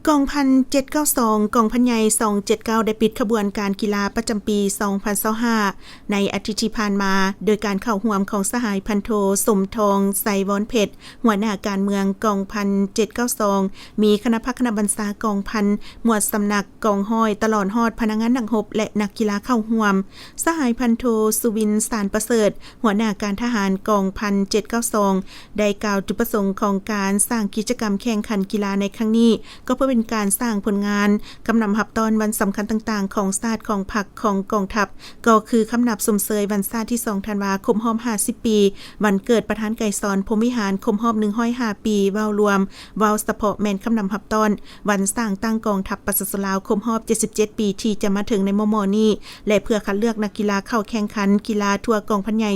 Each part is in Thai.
กองพัน792กองพันใหญ่279ได้ปิดขบวนการกีฬาประจำปี2025ในอาทิตย์ที่ผ่านมาโดยการเข้าร่วมของสหายพันโทสมทองไสวรเพชรหัวหน้าการเมืองกองพัน792มีคณะพักคณะบรรษากองพันหมวดสำนักกองห้อยตลอดฮอดพนักงานนักรบและนักกีฬาเข้าร่วมสหายพันโทสุวินสารประเสริฐหัวหน้าการทหารกองพัน792ได้กล่าวจุดประสงค์ของการสร้างกิจกรรมแข่งขันกีฬาในครั้งนี้ก็เพื่อเป็นการสร้างผลงานกำนำหับตอนวันสำคัญต่างๆของชาติของพรรคของกองทัพก็คือคำนับสมเสยวันชาติที่2ธันวาคม50ปีวันเกิดประธานไกรสอนพรหมวิหารครบรอบ105ปีเว้ารวมเว้าเฉพาะแม่นคำนำหับตอนวันสร้างตั้งกองทัพประชาชนลาวครบรอบ77ปีที่จะมาถึงในม.นี้และเพื่อคัดเลือกนักกีฬาเข้าแข่งขันกีฬาทั่วกองพันใหญ่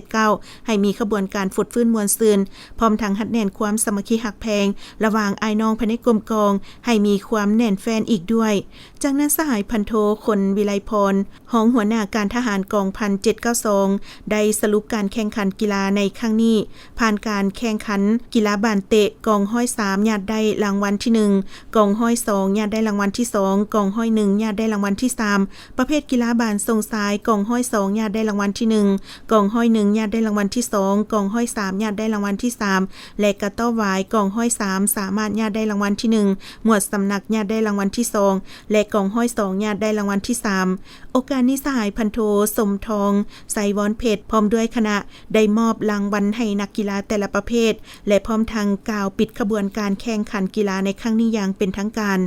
279ให้มีขบวนการฝึกฟื้นมวลซืนพร้อมทั้งหัดแน่นความสามัคคีหักแพงระหว่างอ้ายน้องภายในกรมกองให้มีความแน่นแฟนอีกด้วยจากนั้นสหายพันโทคนวิไลพรห้องหัวหน้าการทหารกองพัน792ได้สรุปการแข่งขันกีฬาในครั้งนี้ผ่านการแข่งขันกีฬาบานเตะกองห้อย3ญาติได้รางวัลที่1กองห้อย2ญาติได้รางวัลที่2กองห้อย1ญาติได้รางวัลที่3ประเภทกีฬาบานทรงสายกองห้อย2ญาติได้รางวัลที่1กองห้อย1ญาติได้รางวัลที่2กองห้อย3ญาติได้รางวัลที่3และกระต้อหวายกองห้อย3สามารถญาติได้รางวัลที่1หมวดสำนักญาติได้รางวัลที่2และกองห้อย2ญาติได้รางวัลที่3โอกาสนี้สหายพันโทสมทองไสวรเพชรพร้อมด้วยคณะได้มอบรางวัลให้นักกีฬาแต่ละประเภทและพร้อมทางกล่าวปิดขบวนการแข่งขันกีฬาในครั้งนี้อย่างเป็นทางการ